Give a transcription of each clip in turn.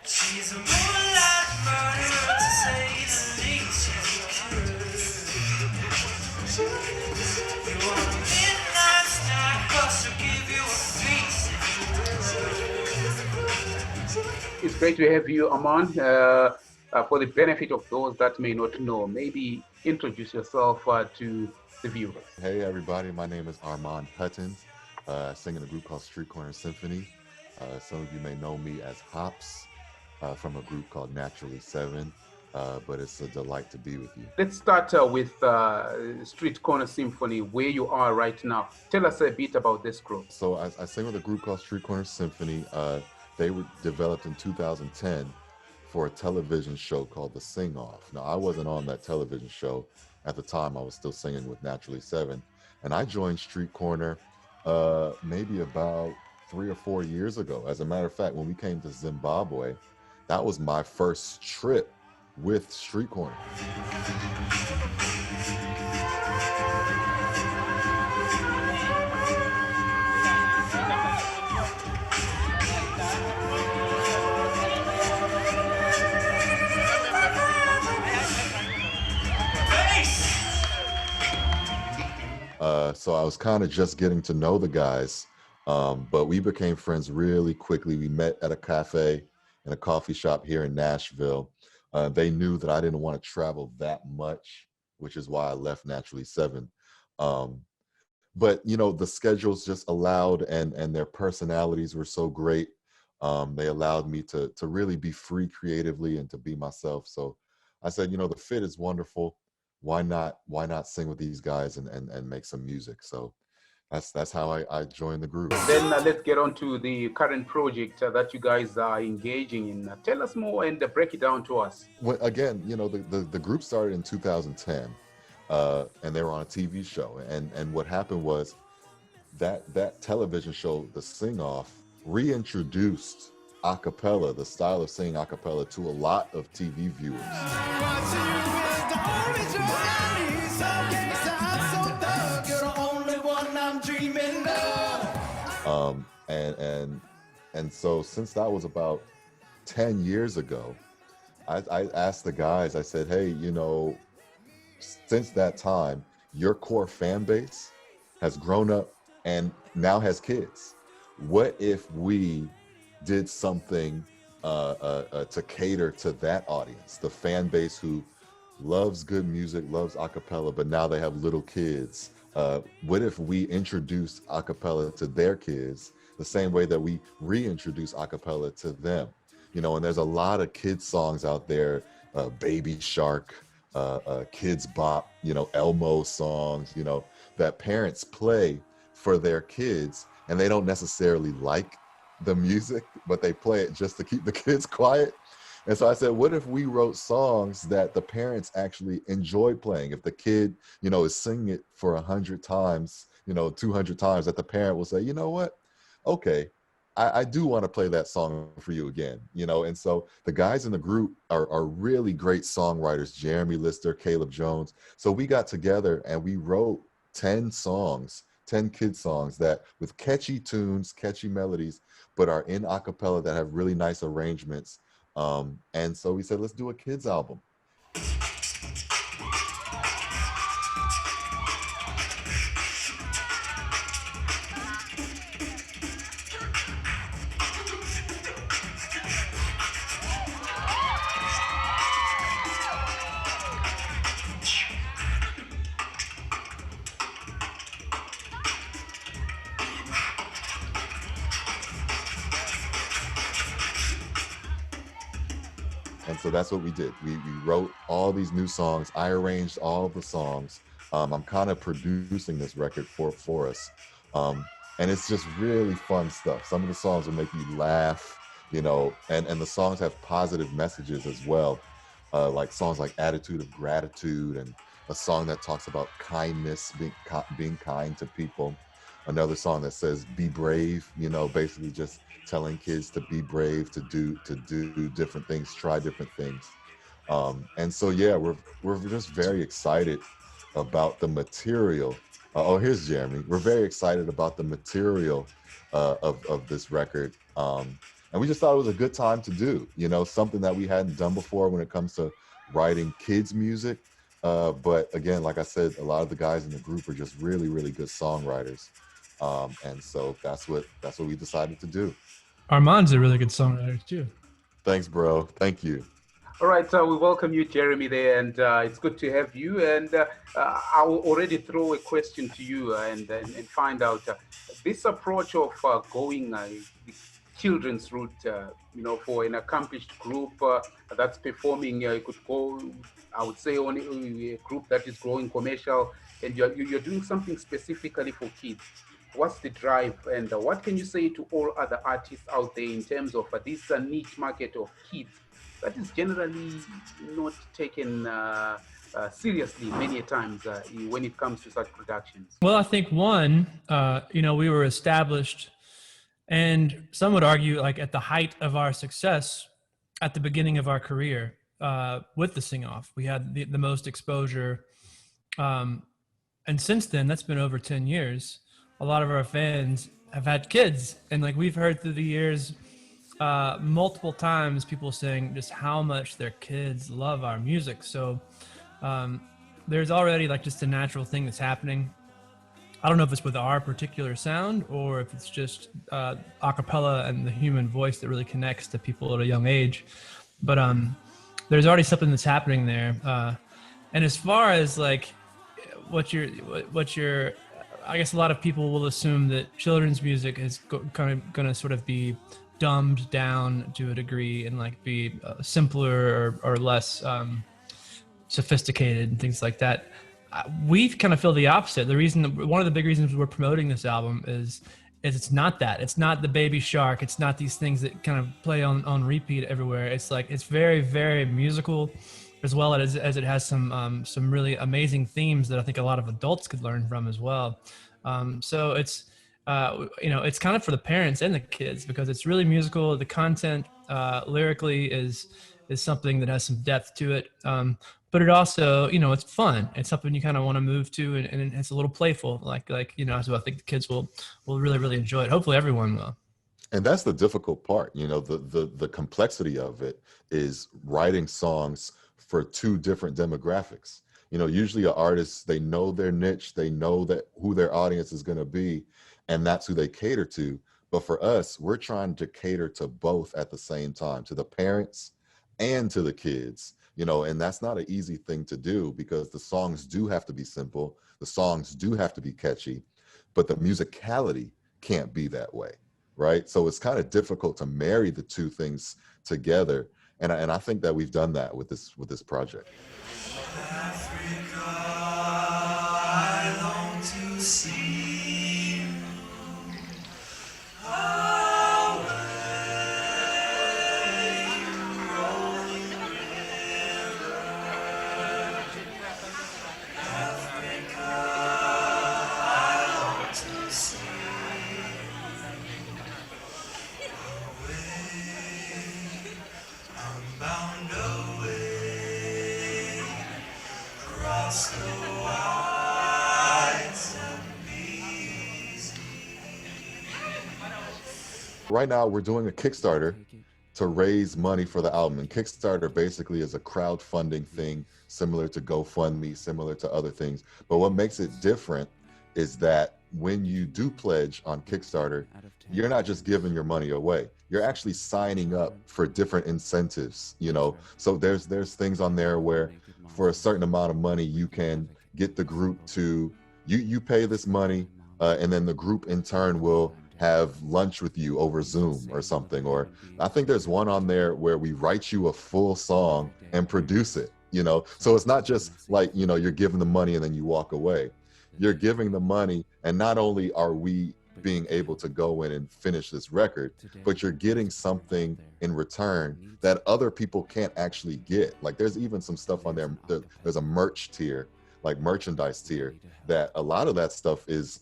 She's a moonlight murderer, to say the least. You want a midnight snack, but she'll give you a feast. It's great to have you, Armand. For the benefit of those that may not know, maybe introduce yourself to the viewers. Hey everybody, my name is Armand Hutton. I sing in a group called Corner Symphony. Some of you may know me as Hops from a group called Naturally Seven, but it's a delight to be with you. Let's start with Street Corner Symphony, where you are right now. Tell us a bit about this group. So I sing with a group called Corner Symphony. They were developed in 2010 for a television show called The Sing Off. Now, I wasn't on that television show at the time. I was still singing with Naturally Seven. And I joined Street Corner maybe about 3 or 4 years ago. As a matter of fact, when we came to Zimbabwe, that was my first trip with Street Corner. So I was kind of just getting to know the guys, but we became friends really quickly. We met at a cafe in a coffee shop here in Nashville. They knew that I didn't want to travel that much, which is why I left Naturally Seven. But you know, the schedules just allowed, and their personalities were so great. They allowed me to really be free creatively and to be myself. So I said, you know, the fit is wonderful. Why not sing with these guys and make some music? So that's how I joined the group. Then let's get on to the current project that you guys are engaging in. Tell us more and break it down to us. Again, you know, the group started in 2010, and they were on a TV show. And what happened was that television show, The Sing Off, reintroduced acapella, the style of singing acapella, to a lot of TV viewers. And so since that was about 10 years ago, I asked the guys, I said, hey, you know, since that time, your core fan base has grown up and now has kids. What if we did something to cater to that audience, the fan base who loves good music, loves a cappella, but now they have little kids? What if we introduced a cappella to their kids the same way that we reintroduce a cappella to them? You know, and there's a lot of kids songs out there, Baby Shark, Kids Bop, you know, Elmo songs, you know, that parents play for their kids, and they don't necessarily like the music, but they play it just to keep the kids quiet. And so I said, what if we wrote songs that the parents actually enjoy playing? If the kid, you know, is singing it for 100 times, you know, 200 times, that the parent will say, you know what? Okay, I do want to play that song for you again, you know? And so the guys in the group are really great songwriters, Jeremy Lister, Caleb Jones. So we got together and we wrote 10 songs, 10 kid songs that with catchy tunes, catchy melodies, but are in a cappella that have really nice arrangements. And so we said, let's do a kids album. And so that's what we did. We wrote all these new songs. I arranged all the songs. I'm kind of producing this record for us. And it's just really fun stuff. Some of the songs will make you laugh, you know, and the songs have positive messages as well. Like songs like Attitude of Gratitude, and a song that talks about kindness, being kind to people. Another song that says, be brave, you know, basically just telling kids to be brave, to do different things, try different things. And so, yeah, we're just very excited about the material. Oh, here's Jeremy. We're very excited about the material of this record. And we just thought it was a good time to do, something that we hadn't done before when it comes to writing kids music. But again, like I said, a lot of the guys in the group are just really, really good songwriters. And so that's what we decided to do. Armand's a really good songwriter too. Thanks, bro. Thank you. All right, we welcome you, Jeremy, there, and it's good to have you. And I will already throw a question to you and find out this approach of going the children's route, for an accomplished group that's performing, you could go, I would say, on a group that is growing commercial, and you're doing something specifically for kids. What's the drive, and what can you say to all other artists out there in terms of this niche market of kids that is generally not taken seriously many times when it comes to such productions? Well, I think one, we were established, and some would argue like at the height of our success at the beginning of our career with the Sing-Off. We had the most exposure. And since then, that's been over 10 years. A lot of our fans have had kids, and like we've heard through the years, multiple times people saying just how much their kids love our music. So there's already like just a natural thing that's happening. I don't know if it's with our particular sound or if it's just Acappella and the human voice that really connects to people at a young age. But there's already something that's happening there. And as far as like what you're I guess a lot of people will assume that children's music is kind of going to sort of be dumbed down to a degree and like be simpler or less sophisticated and things like that. We kind of feel the opposite. One of the big reasons we're promoting this album is it's not that. It's not the Baby Shark. It's not these things that kind of play on repeat everywhere. It's like it's very, very musical, as well as it has some really amazing themes that I think a lot of adults could learn from as well. So it's it's kind of for the parents and the kids because it's really musical. The content lyrically is something that has some depth to it. But it also, it's fun. It's something you kind of want to move to, and it's a little playful, so I think the kids will really, really enjoy it. Hopefully everyone will. And that's the difficult part. The complexity of it is writing songs for two different demographics. Usually an artist, they know their niche, they know that who their audience is going to be, and that's who they cater to. But for us, we're trying to cater to both at the same time, to the parents and to the kids, and that's not an easy thing to do because the songs do have to be simple. The songs do have to be catchy, but the musicality can't be that way, right? So it's kind of difficult to marry the two things together. And I think that we've done that with this project. Africa, I long to see you. Away, rolling river. Africa, I long to see you. Away, I'm bound away. Across the wide seas. Right now, we're doing a Kickstarter to raise money for the album. And Kickstarter basically is a crowdfunding thing, similar to GoFundMe, similar to other things. But what makes it different is that when you do pledge on Kickstarter, you're not just giving your money away. You're actually signing up for different incentives, So there's things on there where for a certain amount of money, you can get the group to, you pay this money, and then the group in turn will have lunch with you over Zoom or something. Or I think there's one on there where we write you a full song and produce it, So it's not just like, you're giving the money and then you walk away. You're giving the money, and not only are we being able to go in and finish this record, but you're getting something in return that other people can't actually get. Like there's even some stuff on there. There's a merch tier, like merchandise tier, that a lot of that stuff is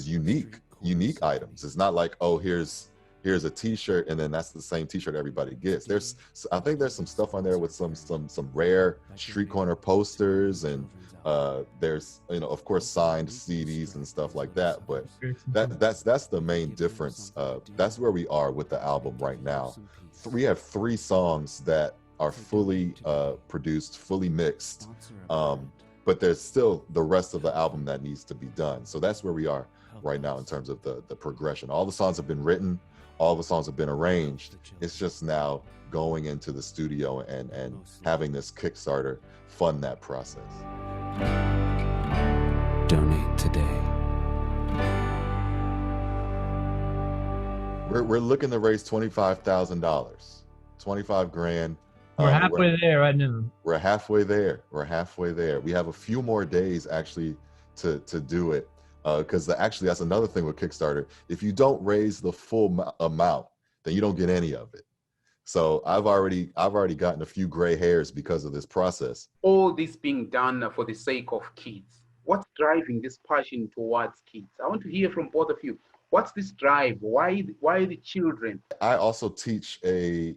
unique items. It's not like, oh, here's here's a T-shirt, and then that's the same T-shirt everybody gets. I think there's some stuff on there with some rare street corner posters, and there's, you know, of course, signed CDs and stuff like that. But that's the main difference. That's where we are with the album right now. We have 3 songs that are fully produced, fully mixed, but there's still the rest of the album that needs to be done. So that's where we are right now in terms of the progression. All the songs have been written, all the songs have been arranged. It's just now going into the studio and having this Kickstarter fund that process. Donate today. We're looking to raise $25,000, 25 grand. We're halfway there right now. We're halfway there. We're halfway there. We have a few more days actually to do it, because actually that's another thing with Kickstarter. If you don't raise the full amount, then you don't get any of it. So I've already gotten a few gray hairs because of this process. All this being done for the sake of kids. What's driving this passion towards kids? I want to hear from both of you. What's this drive? Why the children? I also teach a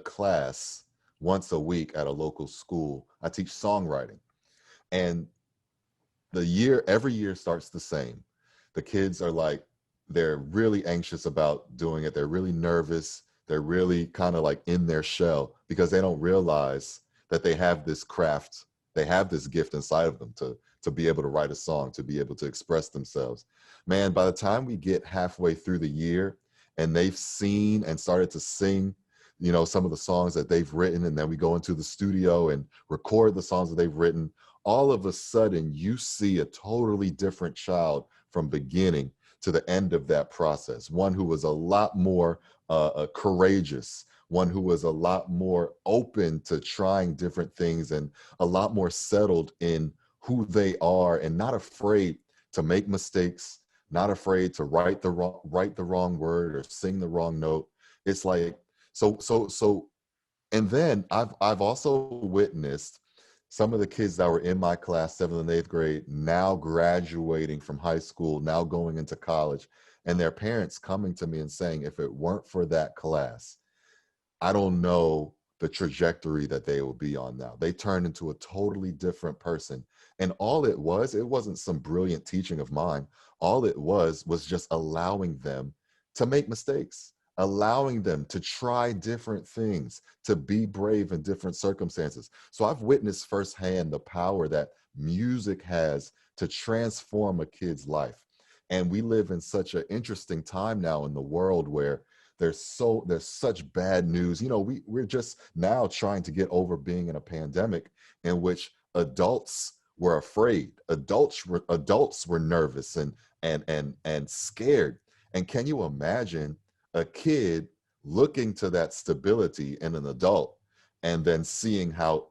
class once a week at a local school. I teach songwriting, and every year starts the same. The kids are like, they're really anxious about doing it. They're really nervous. They're really kind of like in their shell because they don't realize that they have this craft. They have this gift inside of them to be able to write a song, to be able to express themselves. Man, by the time we get halfway through the year and they've seen and started to sing, you know, some of the songs that they've written, and then we go into the studio and record the songs that they've written, all of a sudden you see a totally different child from beginning to the end of that process. One who was a lot more courageous, one who was a lot more open to trying different things and a lot more settled in who they are and not afraid to make mistakes, not afraid to write the wrong word or sing the wrong note. It's like, so, and then I've also witnessed some of the kids that were in my class, 7th and 8th grade, now graduating from high school, now going into college, and their parents coming to me and saying, if it weren't for that class, I don't know the trajectory that they will be on now. They turned into a totally different person. And all it wasn't some brilliant teaching of mine. All it was just allowing them to make mistakes, allowing them to try different things, to be brave in different circumstances. So I've witnessed firsthand the power that music has to transform a kid's life. And we live in such an interesting time now in the world where there's such bad news. You know, we're just now trying to get over being in a pandemic in which adults were afraid. Adults were nervous and scared. And can you imagine a kid looking to that stability in an adult and then seeing how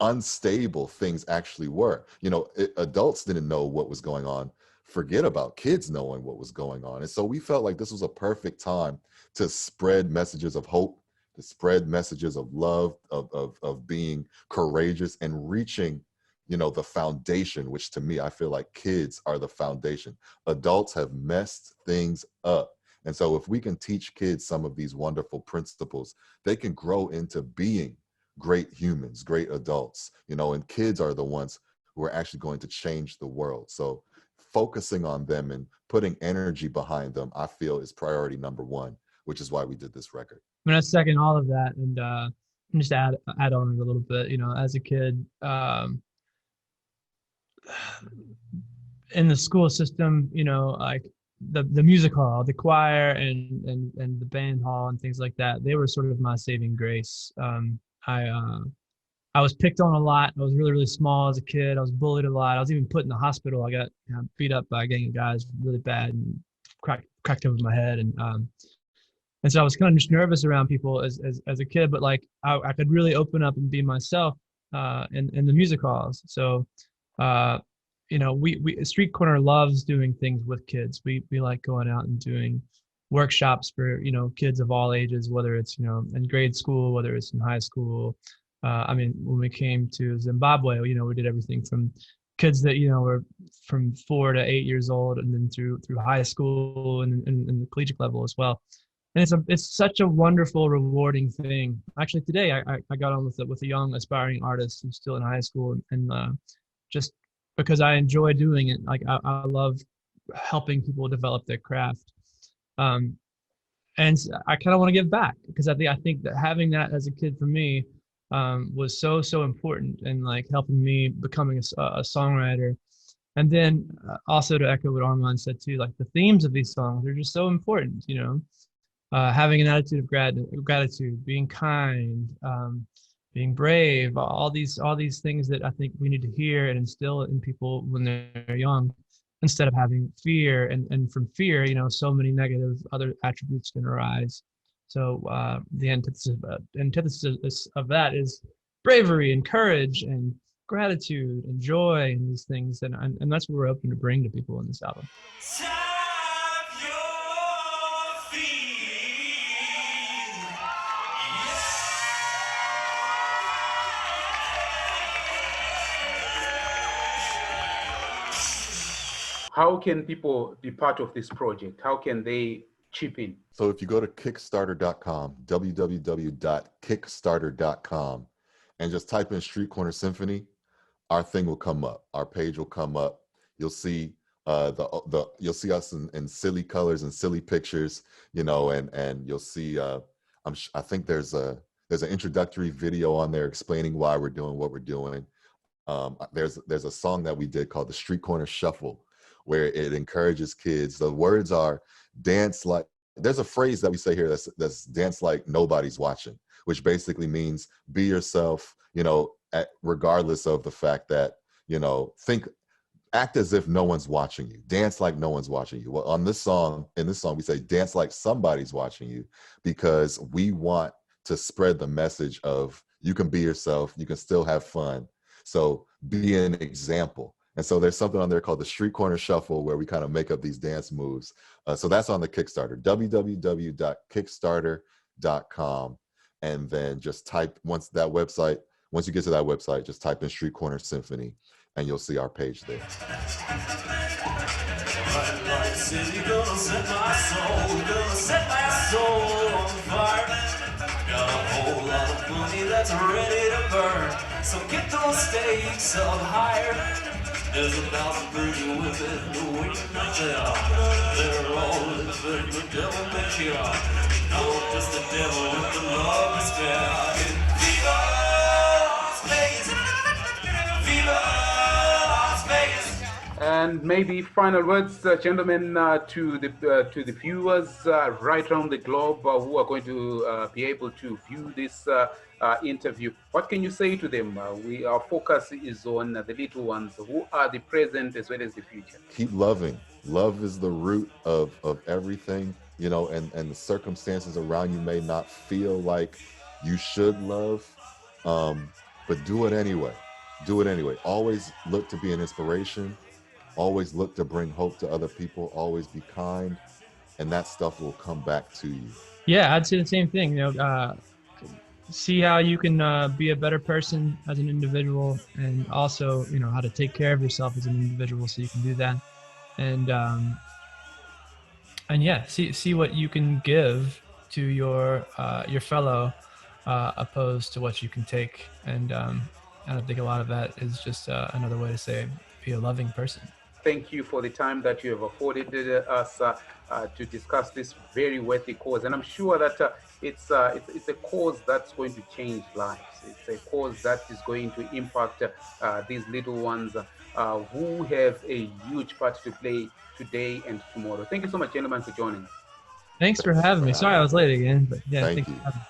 unstable things actually were? You know, adults didn't know what was going on. Forget about kids knowing what was going on. And so we felt like this was a perfect time to spread messages of hope, to spread messages of love, of being courageous and reaching, you know, the foundation, which to me, I feel like kids are the foundation. Adults have messed things up. And so if we can teach kids some of these wonderful principles, they can grow into being great humans, great adults, you know, and kids are the ones who are actually going to change the world. So focusing on them and putting energy behind them, I feel is priority number one, which is why we did this record. I'm gonna second all of that and just add on a little bit. You know, as a kid, in the school system, you know, like the music hall, the choir, and the band hall and things like that, they were sort of my saving grace. I was picked on a lot. I was really, really small as a kid. I was bullied a lot. I was even put in the hospital. I got beat up by a gang of guys really bad and cracked over my head. And so I was kind of just nervous around people as a kid, but like I could really open up and be myself in the music halls. So, you know, we Street Corner loves doing things with kids. We like going out and doing workshops for, you know, kids of all ages, whether it's, you know, in grade school, whether it's in high school. I mean, when we came to Zimbabwe, you know, we did everything from kids that, you know, were from 4 to 8 years old, and then through high school and the collegiate level as well. And it's such a wonderful, rewarding thing. Actually, today I got on with a young aspiring artist who's still in high school, and just because I enjoy doing it, like I love helping people develop their craft. Um, and I kind of want to give back because I think that having that as a kid for me was so important and like helping me becoming a songwriter. And then also to echo what Armand said too, like the themes of these songs are just so important, you know. Having an attitude of gratitude, being kind, being brave, all these things that I think we need to hear and instill in people when they're young, instead of having fear. And from fear, you know, so many negative other attributes can arise. So the antithesis of that is bravery and courage and gratitude and joy and these things. And that's what we're hoping to bring to people in this album. Tap your feet. How can people be part of this project? How can they chip in? So if you go to Kickstarter.com, www.kickstarter.com, and just type in Street Corner Symphony, our thing will come up. Our page will come up. You'll see you'll see us in silly colors and silly pictures, you know, and you'll see. I think there's an introductory video on there explaining why we're doing what we're doing. There's a song that we did called the Street Corner Shuffle, where it encourages kids. The words are dance like. There's a phrase that we say here that's dance like nobody's watching, which basically means be yourself, you know, regardless of the fact that, you know, act as if no one's watching you. Dance like no one's watching you. Well, in this song, we say dance like somebody's watching you, because we want to spread the message of you can be yourself, you can still have fun. So be an example. And so there's something on there called the Street Corner Shuffle, where we kind of make up these dance moves. So that's on the Kickstarter, www.kickstarter.com. And then just type, once you get to that website, just type in Street Corner Symphony and you'll see our page there. Gonna set my soul on fire. Got a whole lot of money that's ready to burn. So get those stakes up higher. There's 1,000 birds with it waiting out there. They're all living the devil makes you out. No, just the devil with the love to spare. Viva Las Vegas! Viva Las Vegas! And maybe final words, gentlemen, to the viewers right around the globe who are going to be able to view this interview. What can you say to them? Our focus is on the little ones who are the present as well as the future. Keep loving. Love is the root of everything, you know, and the circumstances around you may not feel like you should love, but do it anyway. Do it anyway. Always look to be an inspiration. Always look to bring hope to other people. Always be kind, and that stuff will come back to you. Yeah, I'd say the same thing. You know, see how you can be a better person as an individual, and also, you know, how to take care of yourself as an individual so you can do that. And yeah, see what you can give to your fellow, opposed to what you can take. And I think a lot of that is just another way to say be a loving person. Thank you for the time that you have afforded us to discuss this very worthy cause. And I'm sure that it's a cause that's going to change lives. It's a cause that is going to impact these little ones who have a huge part to play today and tomorrow. Thank you so much, gentlemen, for joining us. Thanks for having me. Sorry I was late again, but yeah, Thank you. For having me.